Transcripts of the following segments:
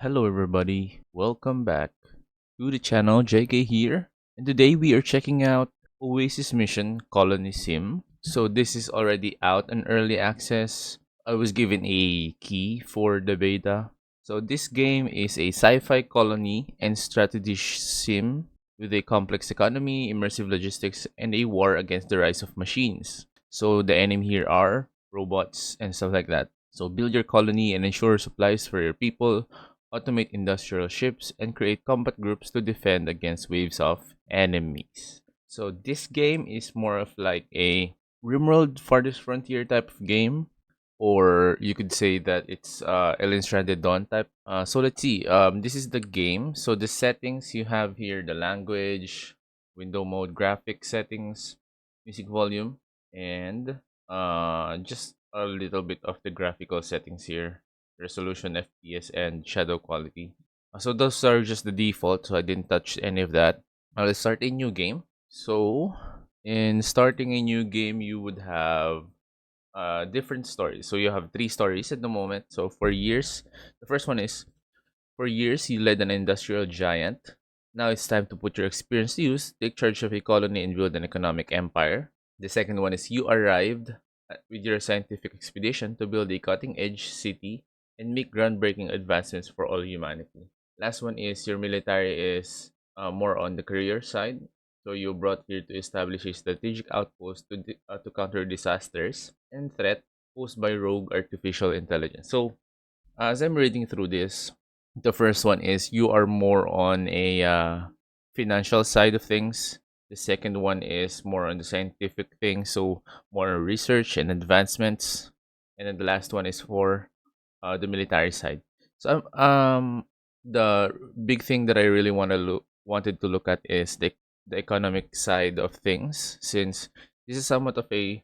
Hello everybody, welcome back to the channel. JK here, and today we are checking out Oasis mission Colony Sim. So this is already out in early access. I was given a key for the beta. So this game is a sci-fi colony and strategy sim with a complex economy, immersive logistics, and a war against the rise of machines. So the enemy here are robots and stuff like that. So build your colony and ensure supplies for your people, automate industrial ships, and create combat groups to defend against waves of enemies. So this game is more of like a Rimworld Farthest Frontier type of game, or you could say that it's Alien Stranded Dawn type. So let's see. This is the game. So the settings you have here: the language, window mode, graphic settings, music volume, and just a little bit of the graphical settings here: resolution, FPS, and shadow quality. So those are just the default. So I didn't touch any of that. Let's start a new game. So in starting a new game, you would have different stories. So you have three stories at the moment. So for years, the first one is for years you led an industrial giant. Now it's time to put your experience to use, take charge of a colony, and build an economic empire. The second one is you arrived with your scientific expedition to build a cutting edge city and make groundbreaking advancements for all humanity. Last one is your military is more on the career side. So you brought here to establish a strategic outpost to counter disasters and threat posed by rogue artificial intelligence. So as I'm reading through this, the first one is you are more on a financial side of things. The second one is more on the scientific thing, so more research and advancements. And then the last one is for the military side. So the big thing that I really wanted to look at is the economic side of things, since this is somewhat of a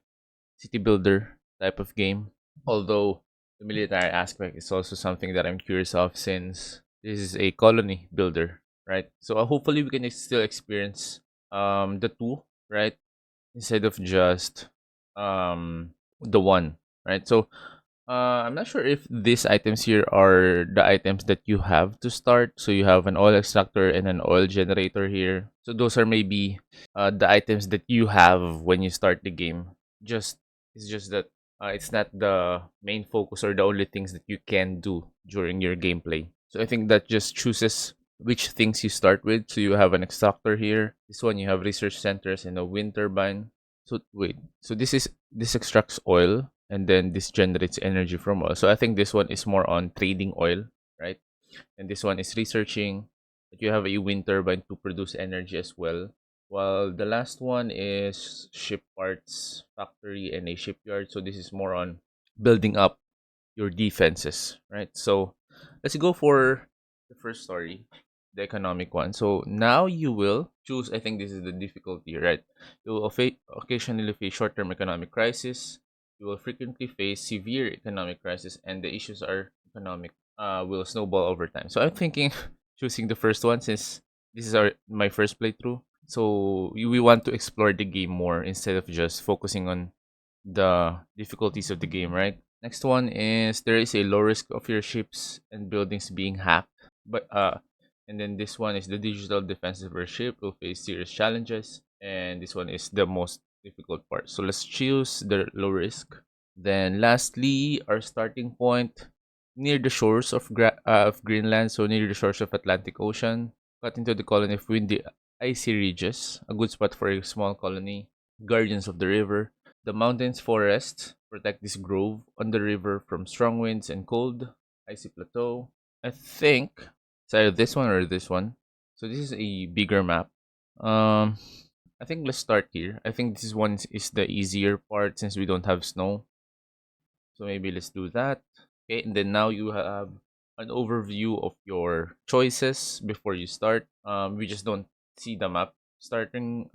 city builder type of game. Although the military aspect is also something that I'm curious of, since this is a colony builder, right? So hopefully we can still experience the two, right? Instead of just the one, right? So I'm not sure if these items here are the items that you have to start. So you have an oil extractor and an oil generator here. So those are maybe the items that you have when you start the game. Just it's just that it's not the main focus or the only things that you can do during your gameplay. So I think that just chooses which things you start with. So you have an extractor here. This one you have research centers and a wind turbine. So wait, so this extracts oil and then this generates energy from oil. So I think this one is more on trading oil, right? And this one is researching. But you have a wind turbine to produce energy as well. While the last one is ship parts factory and a shipyard. So this is more on building up your defenses, right? So let's go for the first story, the economic one. So now you will choose, I think this is the difficulty, right? You will occasionally face short-term economic crisis. You will frequently face severe economic crisis, and the issues are economic will snowball over time. So I'm thinking choosing the first one, since this is my first playthrough. So we want to explore the game more instead of just focusing on the difficulties of the game, right? Next one is there is a low risk of your ships and buildings being hacked, but and then this one is the digital defense of your ship will face serious challenges, and this one is the most difficult part. So let's choose the low risk. Then lastly, our starting point near the shores of Greenland, so near the shores of Atlantic Ocean, cut into the colony of windy icy ridges, a good spot for a small colony. Guardians of the river, the mountains forest protect this grove on the river from strong winds and cold, icy plateau. I think it's either this one or this one. So this is a bigger map. Um, I think let's start here. I think this one is the easier part since we don't have snow. So maybe let's do that. Okay, and then now you have an overview of your choices before you start. We just don't see the map starting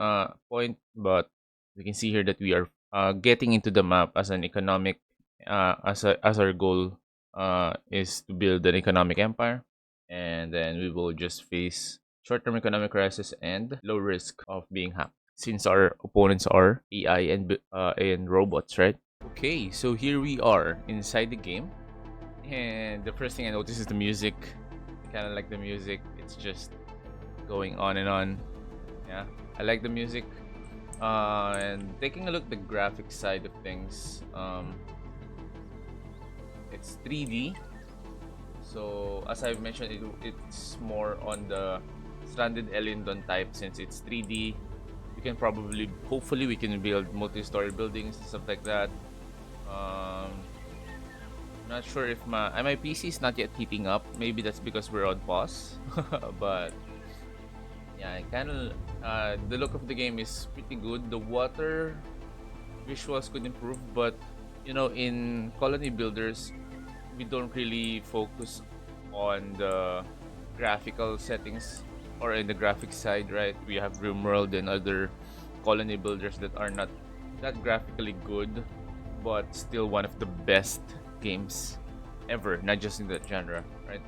point, but we can see here that we are getting into the map as an economic as our goal is to build an economic empire, and then we will just face short-term economic crisis and low risk of being hacked since our opponents are AI and robots, right? Okay, so here we are inside the game, and the first thing I notice is the music. kind of like the music. It's just going on and on. Yeah, I like the music. And taking a look at the graphic side of things, it's 3D. So as I've mentioned, it's more on the stranded Ellendon type since it's 3D. We can probably, hopefully, we can build multi-story buildings and stuff like that. Um, I'm not sure if my PC is not yet heating up. Maybe that's because we're on pause. But yeah, kind of the look of the game is pretty good. The water visuals could improve, but in colony builders, we don't really focus on the graphical settings or in the graphics side, right? We have RimWorld and other colony builders that are not that graphically good, but still one of the best games ever, not just in that genre, right?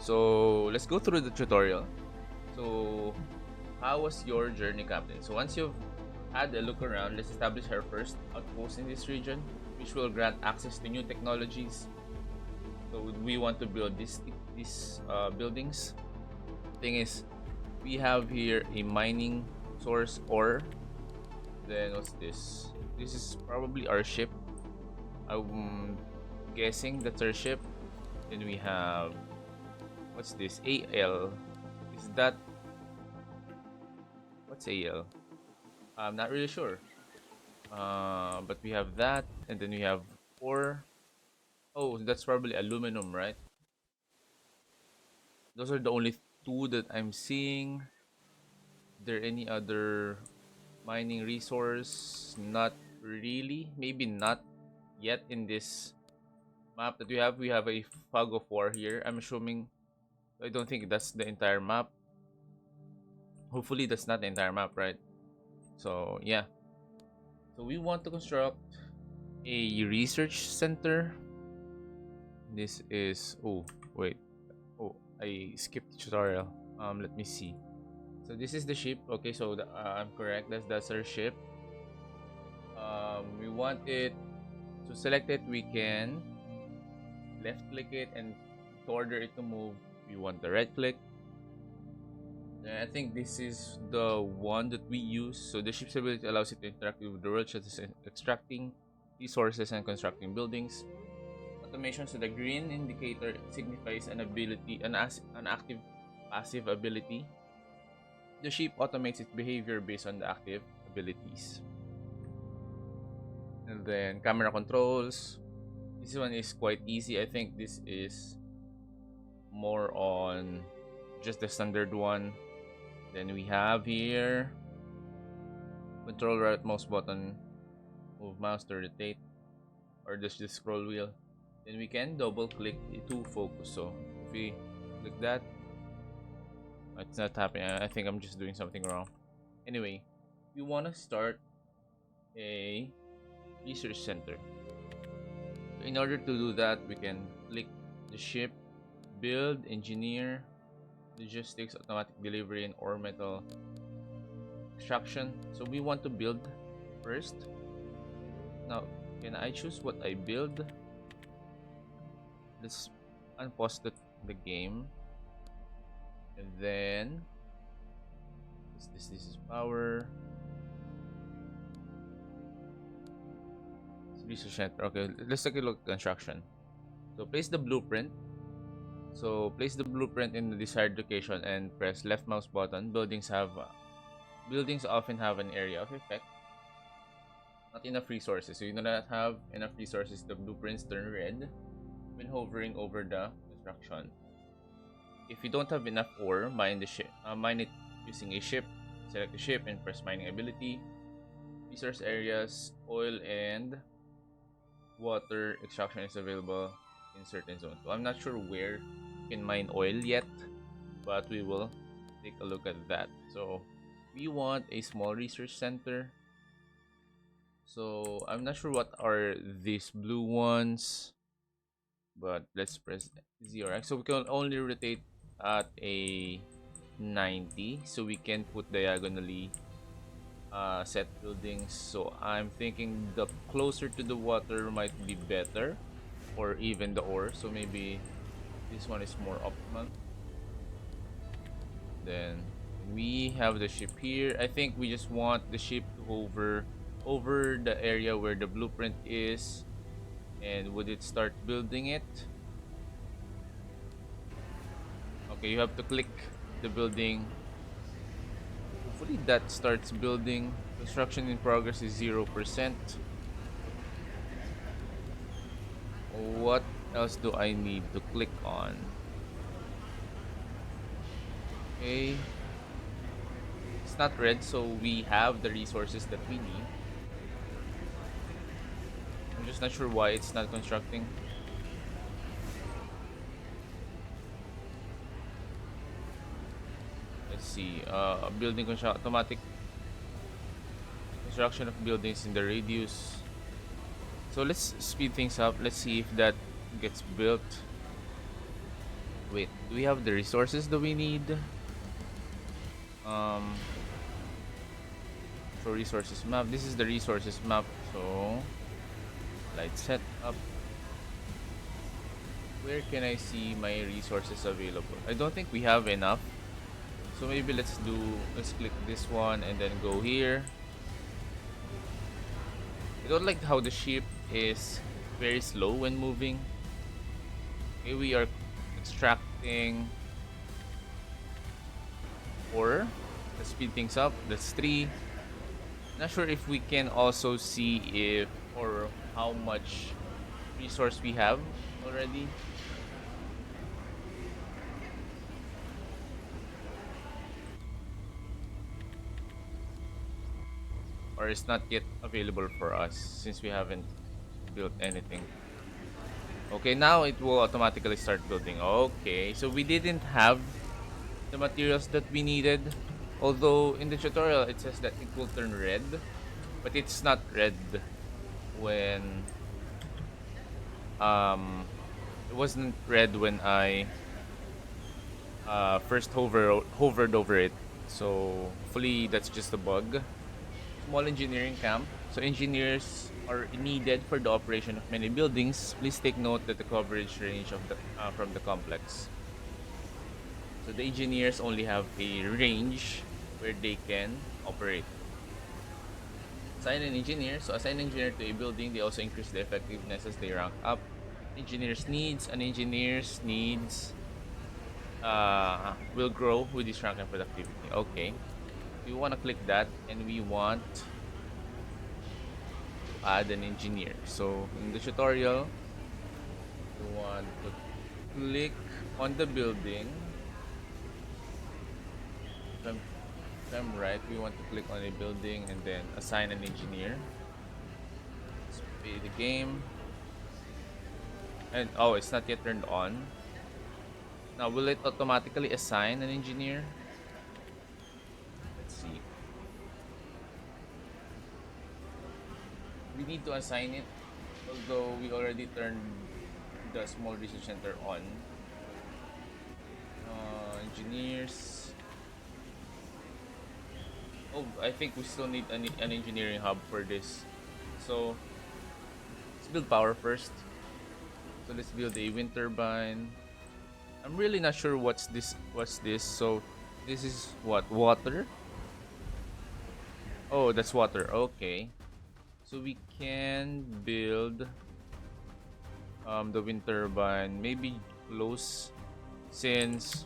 So let's go through the tutorial. So how was your journey, Captain? So once you've had a look around, let's establish our first outpost in this region, which will grant access to new technologies. So we want to build these buildings. Thing is, we have here a mining source ore. Then what's this? This is probably our ship. I'm guessing that's our ship. Then we have, what's this? AL. Is that, what's AL? I'm not really sure. But we have that, and then we have ore. Oh, that's probably aluminum, right? Those are the only two that I'm seeing. Is there any other mining resource? Not really. Maybe not yet in this map that we have. We have a fog of war here. I'm assuming. I don't think that's the entire map. Hopefully, that's not the entire map, right? So, yeah. So, we want to construct a research center. This is. Oh, wait. Oh, I skipped the tutorial. Let me see. So this is the ship. Okay, so I'm correct. That's our ship. We want it to select it. We can left click it, and to order it to move, we want the right click. And I think this is the one that we use. So the ship's ability allows it to interact with the world, such as extracting resources and constructing buildings. Automation. So the green indicator signifies an ability, an active passive ability. The ship automates its behavior based on the active abilities. And then camera controls. This one is quite easy. I think this is more on just the standard one. Then we have here control right mouse button, move mouse to rotate, or just the scroll wheel. Then we can double click to focus. So if we click that, it's not happening. I think I'm just doing something wrong. Anyway, we want to start a research center. So in order to do that, we can click the ship, build, engineer, logistics, automatic delivery, and ore metal extraction. So we want to build first. Now, can I choose what I build? Let's unpause the game. And then this is power. Research center. Okay, let's take a look at construction. So place the blueprint. So place the blueprint in the desired location and press left mouse button. Buildings often have an area of effect. Not enough resources. So you do not have enough resources. The blueprints turn red when hovering over the construction. If you don't have enough ore, mine it using a ship. Select the ship and press mining ability. Resource areas, oil and water extraction is available in certain zones. So I'm not sure where you can mine oil yet, but we will take a look at that. So we want a small research center. So I'm not sure what are these blue ones, but let's press ZRX. So we can only rotate at a 90, so we can put diagonally set buildings. So I'm thinking the closer to the water might be better, or even the ore. So maybe This one is more optimal. Then we have the ship here. I think we just want the ship to hover over the area where the blueprint is. And would it start building it? Okay, you have to click the building. Hopefully that starts building. Construction in progress is 0%. What else do I need to click on? Okay. It's not red, so we have the resources that we need. I'm just not sure why it's not constructing. Let's see. Building automatic construction of buildings in the radius. So let's speed things up. Let's see if that gets built. Wait, do we have the resources that we need? Um, show resources map. This is the resources map. So light setup. Where can I see my resources available? I don't think we have enough. So maybe let's click this one and then go here. I don't like how the ship is very slow when moving. Okay, we are extracting 4. Let's speed things up. That's 3. Not sure if we can also see if or how much resource we have already. Or it's not yet available for us since we haven't built anything. Okay, now it will automatically start building. Okay, so we didn't have the materials that we needed. Although in the tutorial it says that it will turn red, but it's not red when um it wasn't red when I first hovered over it. So hopefully that's just a bug. Small engineering camp. So engineers are needed for the operation of many buildings. Please take note that the coverage range of the from the complex. So the engineers only have a range where they can operate. Assign an engineer. So assign an engineer to a building. They also increase the effectiveness as they rank up. An engineer's needs will grow with this rank and productivity. Okay. We want to click that and we want to add an engineer. So in the tutorial, we want to click on the building. If I'm right, we want to click on a building and then assign an engineer. Let's play the game. And oh, it's not yet turned on. Now, will it automatically assign an engineer? Let's see. We need to assign it, although we already turned the small research center on. Engineers. Oh, I think we still need an engineering hub for this. So let's build power first. So let's build a wind turbine. I'm really not sure what's this. So this is what, water? Oh, that's water. Okay. So we can build the wind turbine maybe close, since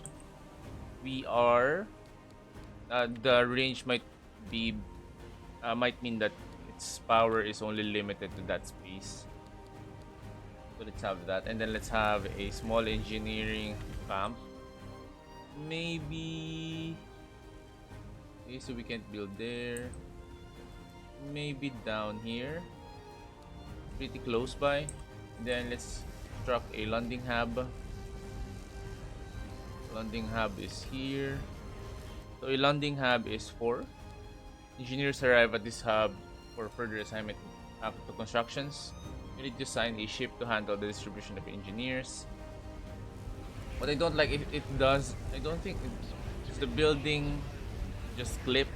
we are the range be might mean that its power is only limited to that space. So let's have that, and then let's have a small engineering camp. Maybe okay, so we can't build there. Maybe down here, pretty close by. Then let's construct a landing hub. Landing hub is here. So a landing hub is 4. Engineers arrive at this hub for further assignment to constructions. You need to assign a ship to handle the distribution of engineers. What I don't like, it does, I don't think it's the building just clip,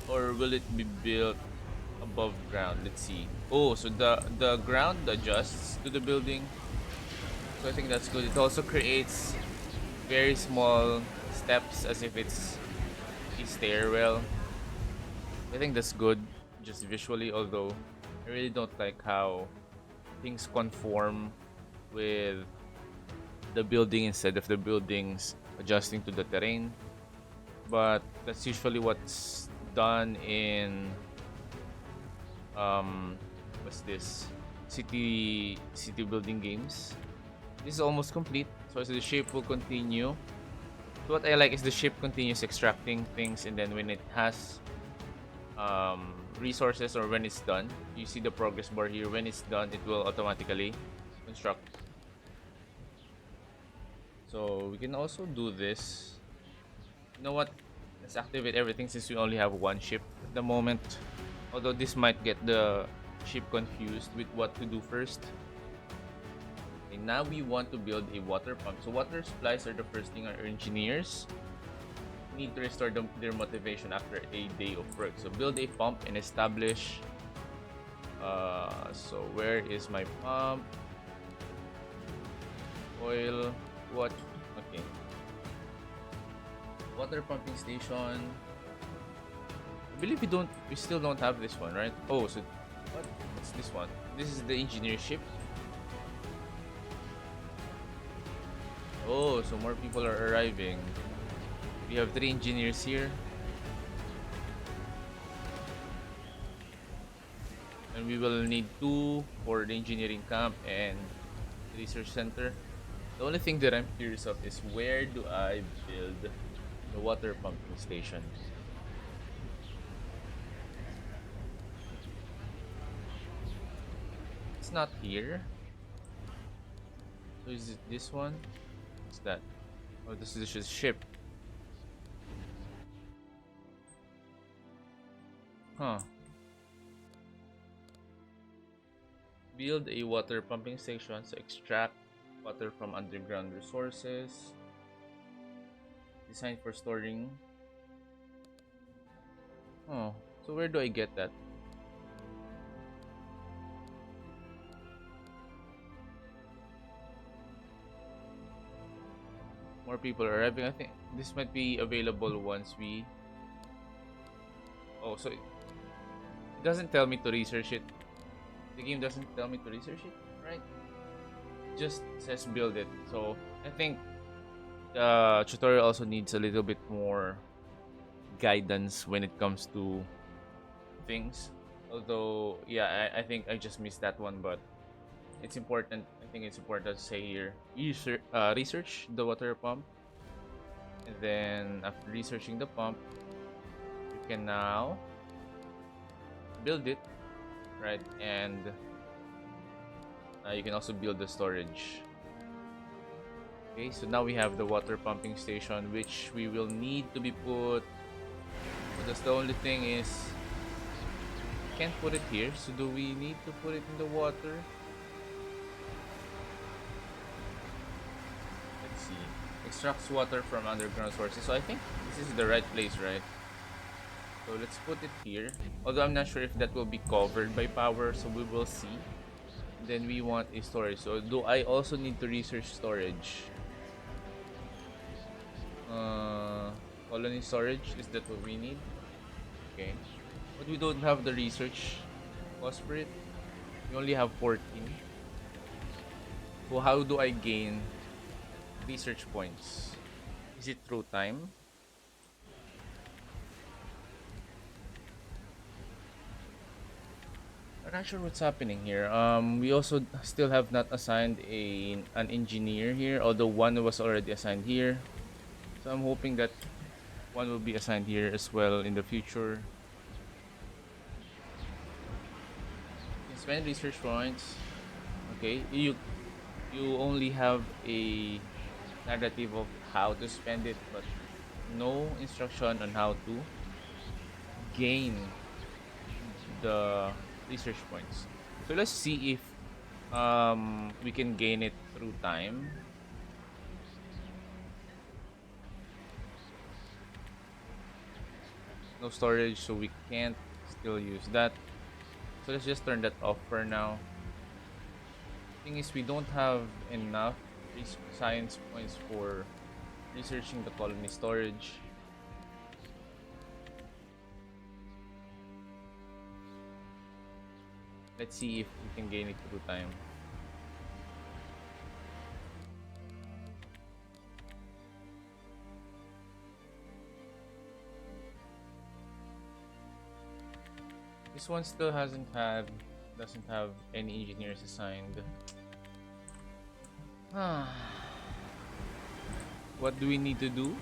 or will it be built above ground? Let's see. Oh, so the ground adjusts to the building. So I think that's good. It also creates very small steps as if it's a stairwell. I think that's good just visually, although I really don't like how things conform with the building instead of the buildings adjusting to the terrain. But that's usually what's done in um what's this? City building games. This is almost complete. So the ship will continue. So what I like is the ship continues extracting things, and then when it has resources or when it's done, you see the progress bar here. When it's done, it will automatically construct. So we can also do this. You know what? Let's activate everything since we only have one ship at the moment. Although this might get the ship confused with what to do first. Okay, now we want to build a water pump. So water supplies are the first thing our engineers need to restore their motivation after a day of work. So build a pump and establish. So where is my pump? Oil. What? Okay. Water pumping station. I believe we still don't have this one, right? Oh, so what? What's this one? This is the engineer ship. Oh, so more people are arriving. We have 3 engineers here. And we will need 2 for the engineering camp and research center. The only thing that I'm curious of is where do I build the water pumping station? It's not here. So is it this one? What's that? Oh, this is just ship. Huh. Build a water pumping station to extract water from underground resources. Designed for storing. Oh, so where do I get that? More people are arriving. I think this might be available once we. Oh, so it doesn't tell me to research it. The game doesn't tell me to research it, right? It just says build it. So I think the tutorial also needs a little bit more guidance when it comes to things. Although, yeah, I think I just missed that one, but it's important. I think it's important to say here. Research the water pump, and then after researching the pump, you can now build it, right? And you can also build the storage. Okay, so now we have the water pumping station, which we will need to be put. But that's the only thing is, can't put it here. So do we need to put it in the water? Let's see. Extracts water from underground sources. So I think this is the right place, right? So let's put it here. Although I'm not sure if that will be covered by power, so we will see. Then we want a storage. So do I also need to research storage? Colony storage, is that what we need? Okay. But we don't have the research cost for it. We only have 14. So how do I gain research points? Is it through time? I'm not sure what's happening here. We also still have not assigned an engineer here, although one was already assigned here. So I'm hoping that one will be assigned here as well in the future. You can spend research points. Okay, you only have a narrative of how to spend it, but no instruction on how to gain the research points. So let's see if we can gain it through time. No storage, so we can't still use that. So let's just turn that off for now. Thing is, we don't have enough science points for researching the colony storage. Let's see if we can gain it through time. This one still doesn't have any engineers assigned. What do we need to do?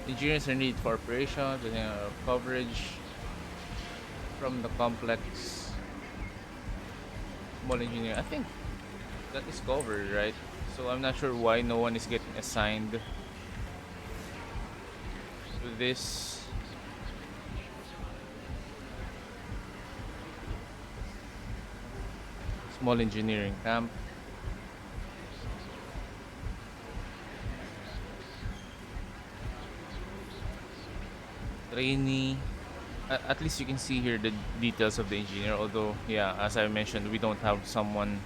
Engineers are needed for operations, coverage from the complex. Small engineer. I think that is covered, right? So I'm not sure why no one is getting assigned to this. Small engineering camp. Trainee. At least you can see here the details of the engineer. Although, yeah, as I mentioned, we don't have someone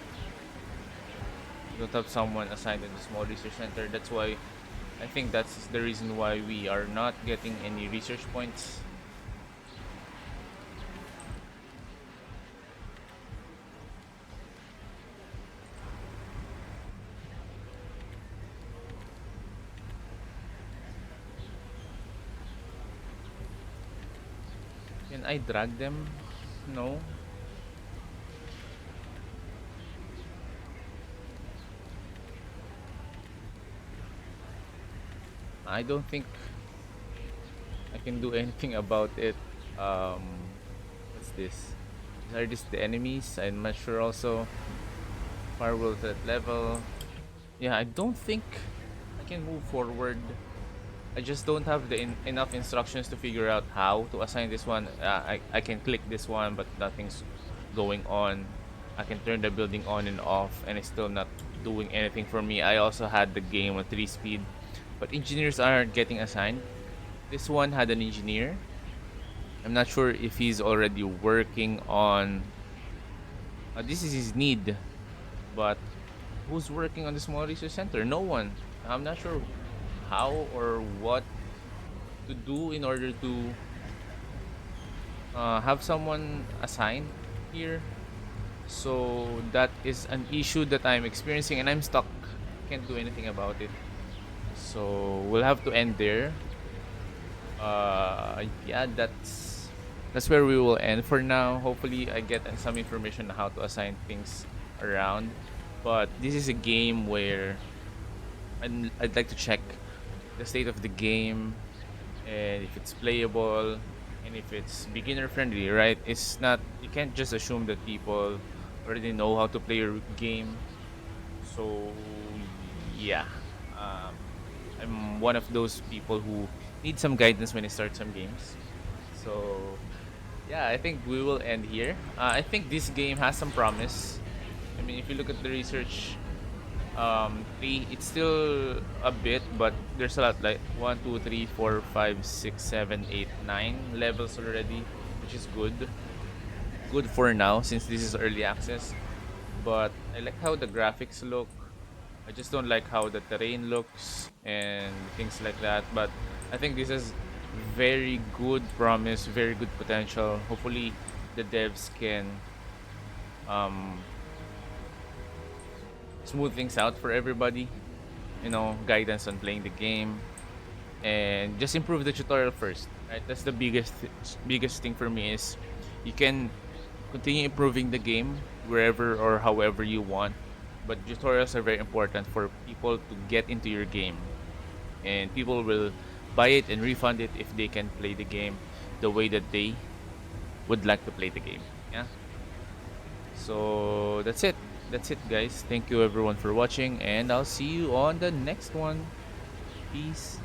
assigned in the small research center. That's why I think that's the reason why we are not getting any research points. Can I drag them? No. I don't think I can do anything about it. What's this? Are these the enemies? I'm not sure also. Firewall at that level. Yeah, I don't think I can move forward. I just don't have the enough instructions to figure out how to assign this one. I can click this one, but nothing's going on. I can turn the building on and off, and it's still not doing anything for me. I also had the game on 3 speed, but engineers aren't getting assigned. This one had an engineer. I'm not sure if he's already working on. This is his need, but who's working on the small research center? No one. I'm not sure how or what to do in order to have someone assigned here. So that is an issue that I'm experiencing, and I'm stuck. Can't do anything about it. So we'll have to end there. Yeah, that's where we will end for now. Hopefully, I get some information on how to assign things around. But this is a game where I'd like to check the state of the game and if it's playable and if it's beginner friendly, right? It's not, you can't just assume that people already know how to play your game. So yeah, um, I'm one of those people who need some guidance when I start some games. So yeah, I think we will end here. I think this game has some promise. I mean, if you look at the research, three, it's still a bit, but there's a lot, like 1, 2, 3, 4, 5, 6, 7, 8, 9 levels already, which is good for now since this is early access. But I like how the graphics look. I just don't like how the terrain looks and things like that. But I think this has very good promise, very good potential. Hopefully the devs can um smooth things out for everybody. Guidance on playing the game, and just improve the tutorial first. Right, that's the biggest thing for me is you can continue improving the game wherever or however you want, but tutorials are very important for people to get into your game, and people will buy it and refund it if they can play the game the way that they would like to play the game. Yeah. So that's it, guys. Thank you everyone for watching, and I'll see you on the next one. Peace.